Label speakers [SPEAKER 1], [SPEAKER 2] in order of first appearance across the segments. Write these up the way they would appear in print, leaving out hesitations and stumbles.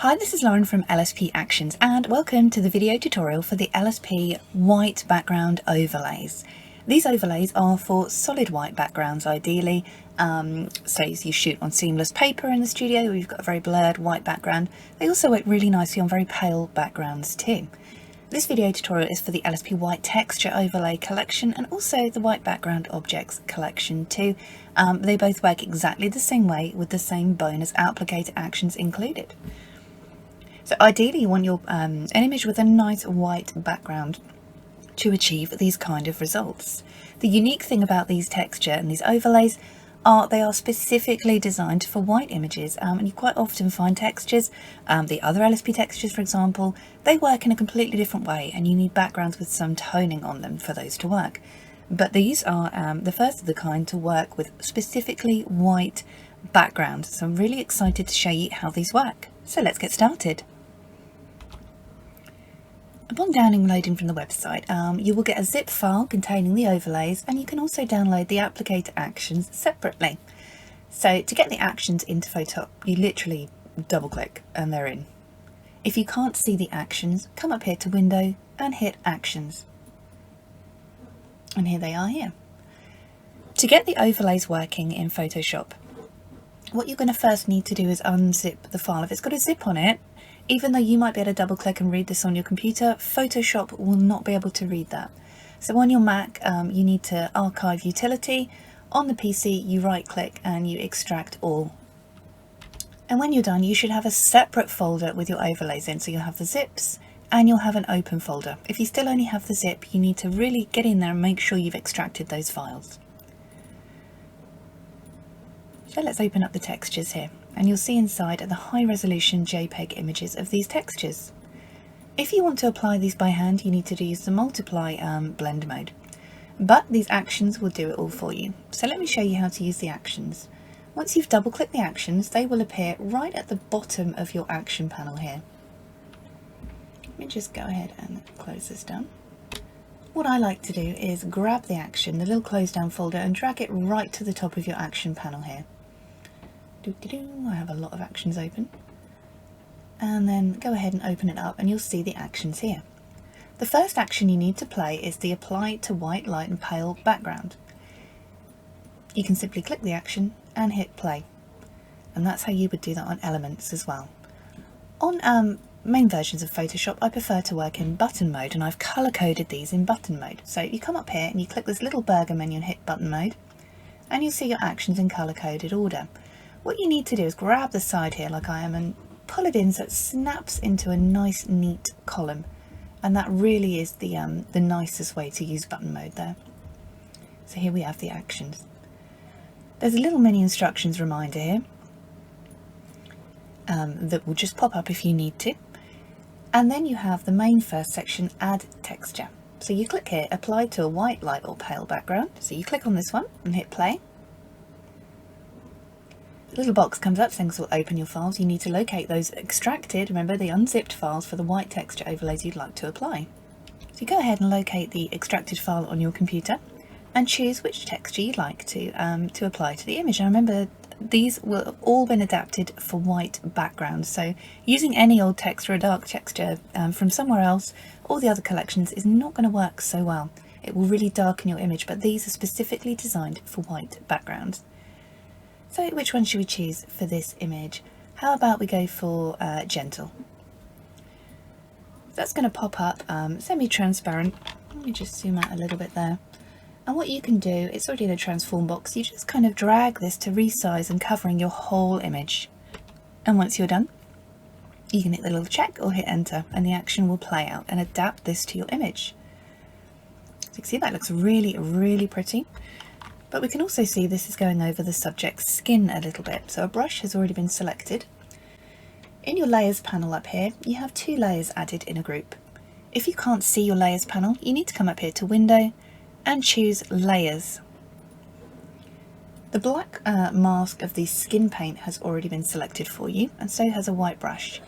[SPEAKER 1] Hi, this is Lauren from LSP Actions and welcome to the video tutorial for the LSP white background overlays. These overlays are for solid white backgrounds ideally, so you shoot on seamless paper in the studio where you've got a very blurred white background. They also work really nicely on very pale backgrounds too. This video tutorial is for the LSP white texture overlay collection and also the white background objects collection too. They both work exactly the same way with the same bonus applicator actions included. So ideally you want an image with a nice white background to achieve these kind of results. The unique thing about these texture and these overlays are they are specifically designed for white images, and you quite often find textures, the other LSP textures for example, they work in a completely different way and you need backgrounds with some toning on them for those to work. But these are the first of the kind to work with specifically white backgrounds, so I'm really excited to show you how these work. So let's get started. Upon downloading from the website, you will get a zip file containing the overlays, and you can also download the applicator actions separately. So to get the actions into Photoshop, you literally double click and they're in. If you can't see the actions, come up here to Window and hit Actions. And here they are here. To get the overlays working in Photoshop, what you're going to first need to do is unzip the file. If it's got a zip on it, even though you might be able to double click and read this on your computer, Photoshop will not be able to read that. So on your Mac, you need to archive utility. On the PC, you right click and you extract all. And when you're done, you should have a separate folder with your overlays in. So you'll have the zips and you'll have an open folder. If you still only have the zip, you need to really get in there and make sure you've extracted those files. So let's open up the textures here, and you'll see inside are the high resolution JPEG images of these textures. If you want to apply these by hand, you need to use the multiply blend mode, but these actions will do it all for you. So let me show you how to use the actions. Once you've double clicked the actions, they will appear right at the bottom of your action panel here. Let me just go ahead and close this down. What I like to do is grab the action, the little close down folder, and drag it right to the top of your action panel here. I have a lot of actions open, and then go ahead and open it up and you'll see the actions here. The first action you need to play is the apply to white, light and pale background. You can simply click the action and hit play, and that's how you would do that on elements as well. On main versions of Photoshop, I prefer to work in button mode, and I've color coded these in button mode. So you come up here and you click this little burger menu and hit button mode, and you'll see your actions in color coded order. What you need to do is grab the side here like I am and pull it in so it snaps into a nice neat column, and that really is the nicest way to use button mode there. So here we have the actions. There's a little mini instructions reminder here that will just pop up if you need to, and then you have the main first section, add texture. So you click here, apply to a white, light or pale background. So you click on this one and hit play. A little box comes up saying this will open your files. You need to locate those extracted, remember the unzipped files for the white texture overlays you'd like to apply. So you go ahead and locate the extracted file on your computer and choose which texture you'd like to apply to the image. Now remember, these will have all been adapted for white backgrounds, so using any old text or a dark texture from somewhere else or the other collections is not going to work so well. It will really darken your image, but these are specifically designed for white backgrounds. So which one should we choose for this image? How about we go for gentle? That's going to pop up semi-transparent. Let me just zoom out a little bit there. And what you can do, it's already in a transform box, you just kind of drag this to resize and covering your whole image. And once you're done, you can hit the little check or hit enter, and the action will play out and adapt this to your image. So you can see that looks really, really pretty. But we can also see this is going over the subject's skin a little bit. So a brush has already been selected. In your layers panel up here, you have two layers added in a group. If you can't see your layers panel, you need to come up here to Window and choose Layers. The black mask of the skin paint has already been selected for you, and so has a white brush.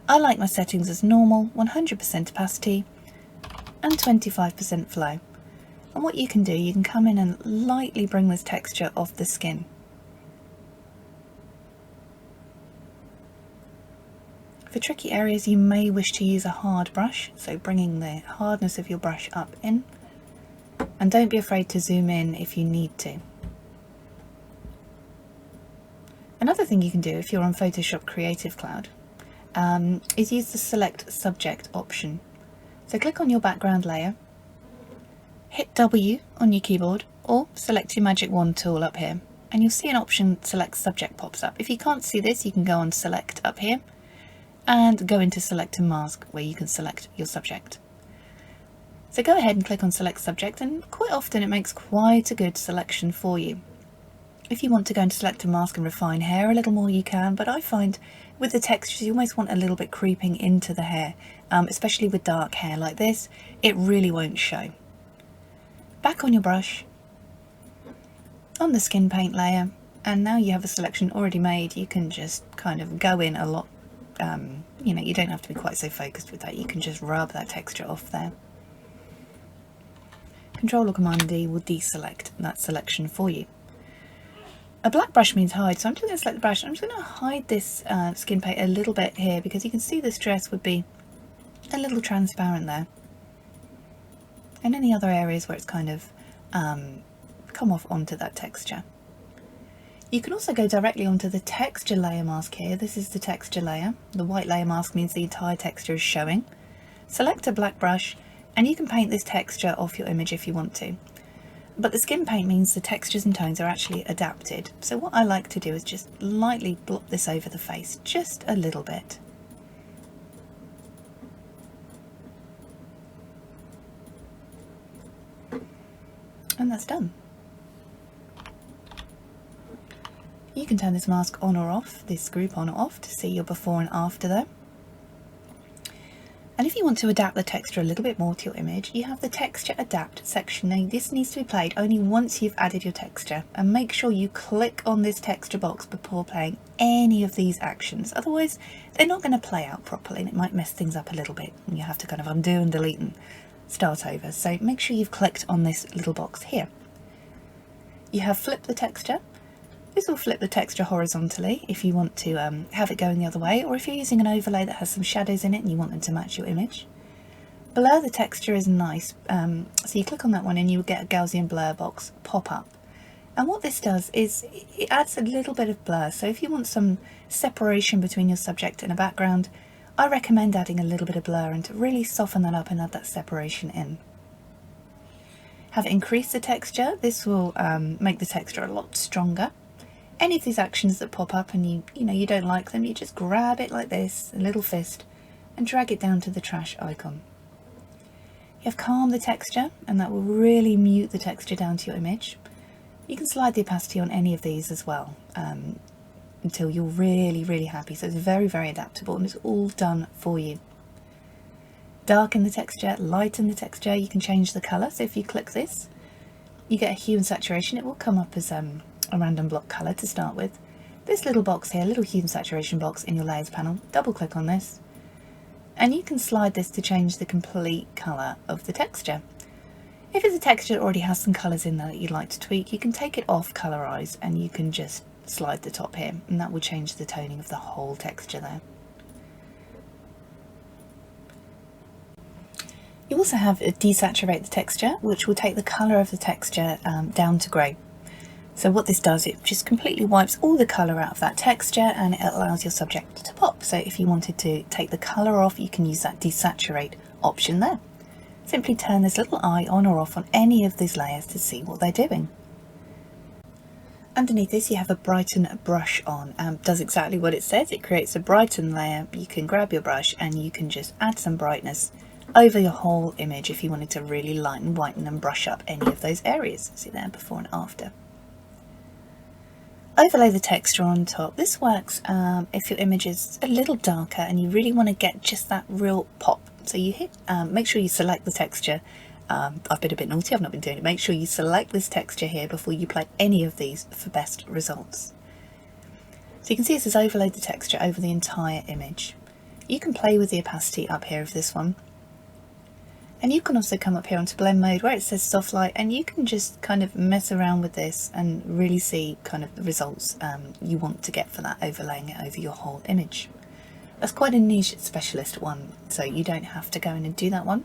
[SPEAKER 1] I like my settings as normal, 100% opacity and 25% flow. And what you can do, you can come in and lightly bring this texture off the skin. For tricky areas you may wish to use a hard brush, so bringing the hardness of your brush up in, and don't be afraid to zoom in if you need to. Another thing you can do if you're on Photoshop Creative Cloud is use the Select Subject option. So click on your background layer, hit W on your keyboard, or select your magic wand tool up here, and you'll see an option Select Subject pops up. If you can't see this, you can go on Select up here and go into Select and Mask, where you can select your subject. So go ahead and click on Select Subject, and quite often it makes quite a good selection for you. If you want to go into Select and Mask and refine hair a little more, you can, but I find with the textures you almost want a little bit creeping into the hair, especially with dark hair like this, it really won't show. Back on your brush, on the skin paint layer, and now you have a selection already made. You can just kind of go in a lot, you know, you don't have to be quite so focused with that, you can just rub that texture off there. Control or Command D will deselect that selection for you. A black brush means hide, so I'm just going to select the brush. I'm just going to hide this skin paint a little bit here, because you can see this dress would be a little transparent there. And any other areas where it's kind of come off onto that texture. You can also go directly onto the texture layer mask here. This is the texture layer. The white layer mask means the entire texture is showing. Select a black brush and you can paint this texture off your image if you want to. But the skin paint means the textures and tones are actually adapted. So what I like to do is just lightly blot this over the face, just a little bit. And that's done. You can turn this mask on or off, this group on or off, to see your before and after there. And if you want to adapt the texture a little bit more to your image, you have the Texture Adapt section. Now this needs to be played only once you've added your texture, and make sure you click on this texture box before playing any of these actions. Otherwise they're not going to play out properly and it might mess things up a little bit, and you have to kind of undo and delete and start over. So make sure you've clicked on this little box here. You have Flip the Texture. This will flip the texture horizontally if you want to have it going the other way, or if you're using an overlay that has some shadows in it and you want them to match your image. Blur the texture is nice, so you click on that one and you will get a Gaussian blur box pop up. And what this does is it adds a little bit of blur, so if you want some separation between your subject and a background, I recommend adding a little bit of blur and to really soften that up and add that separation in. Have it increase the texture. This will make the texture a lot stronger. Any of these actions that pop up and you don't like them, you just grab it like this, a little fist, and drag it down to the trash icon. You have Calm the Texture, and that will really mute the texture down to your image. You can slide the opacity on any of these as well, until you're really happy. So it's very adaptable and it's all done for you. Darken the texture, lighten the texture. You can change the colour. So if you click this, you get a hue and saturation. It will come up as a random block colour to start with. This little box here, little hue and saturation box in your layers panel, double click on this and you can slide this to change the complete colour of the texture. If it's a texture that already has some colours in there that you'd like to tweak, you can take it off Colorize and you can just slide the top here, and that will change the toning of the whole texture there. You also have a Desaturate the Texture, which will take the colour of the texture down to grey. So what this does, it just completely wipes all the colour out of that texture and it allows your subject to pop. So if you wanted to take the colour off, you can use that Desaturate option there. Simply turn this little eye on or off on any of these layers to see what they're doing. Underneath this you have a Brighten brush on. Does exactly what it says. It creates a Brighten layer. You can grab your brush and you can just add some brightness over your whole image if you wanted to really lighten, whiten and brush up any of those areas. See there, before and after. Overlay the texture on top. This works if your image is a little darker and you really want to get just that real pop. So you hit, make sure you select the texture. I've been a bit naughty, I've not been doing it. Make sure you select this texture here before you play any of these for best results. So you can see this has overlaid the texture over the entire image. You can play with the opacity up here of this one. And you can also come up here onto blend mode where it says soft light, and you can just kind of mess around with this and really see kind of the results you want to get for that, overlaying it over your whole image. That's quite a niche specialist one, so you don't have to go in and do that one.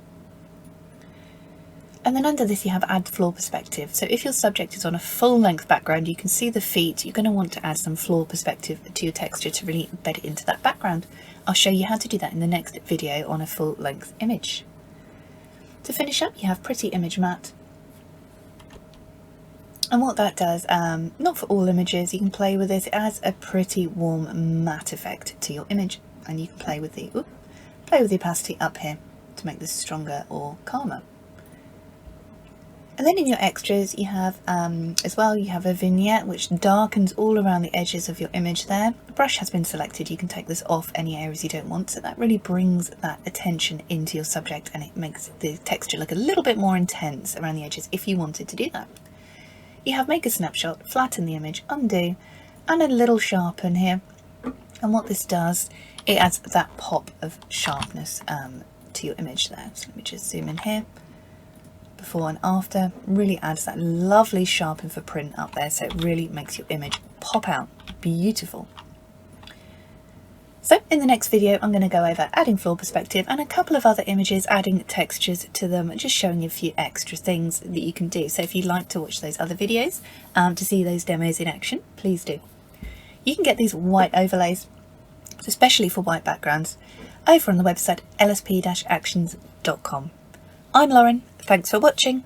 [SPEAKER 1] And then under this you have add floor perspective. So if your subject is on a full length background, you can see the feet, you're going to want to add some floor perspective to your texture to really embed it into that background. I'll show you how to do that in the next video on a full length image. To finish up, you have pretty image matte. And what that does, not for all images, you can play with this. It adds a pretty warm matte effect to your image, and you can play with the opacity up here to make this stronger or calmer. And then in your extras you have as well, you have a vignette which darkens all around the edges of your image there. The brush has been selected, you can take this off any areas you don't want, so that really brings that attention into your subject and it makes the texture look a little bit more intense around the edges if you wanted to do that. You have make a snapshot, flatten the image, undo, and a little sharpen here. And what this does, it adds that pop of sharpness to your image there. So let me just zoom in here. Before and after really adds that lovely sharpen for print up there, so it really makes your image pop out. Beautiful. So in the next video I'm going to go over adding floor perspective and a couple of other images, adding textures to them, just showing you a few extra things that you can do. So if you'd like to watch those other videos to see those demos in action, please do. You can get these white overlays, especially for white backgrounds, over on the website lsp-actions.com. I'm Lauren, thanks for watching.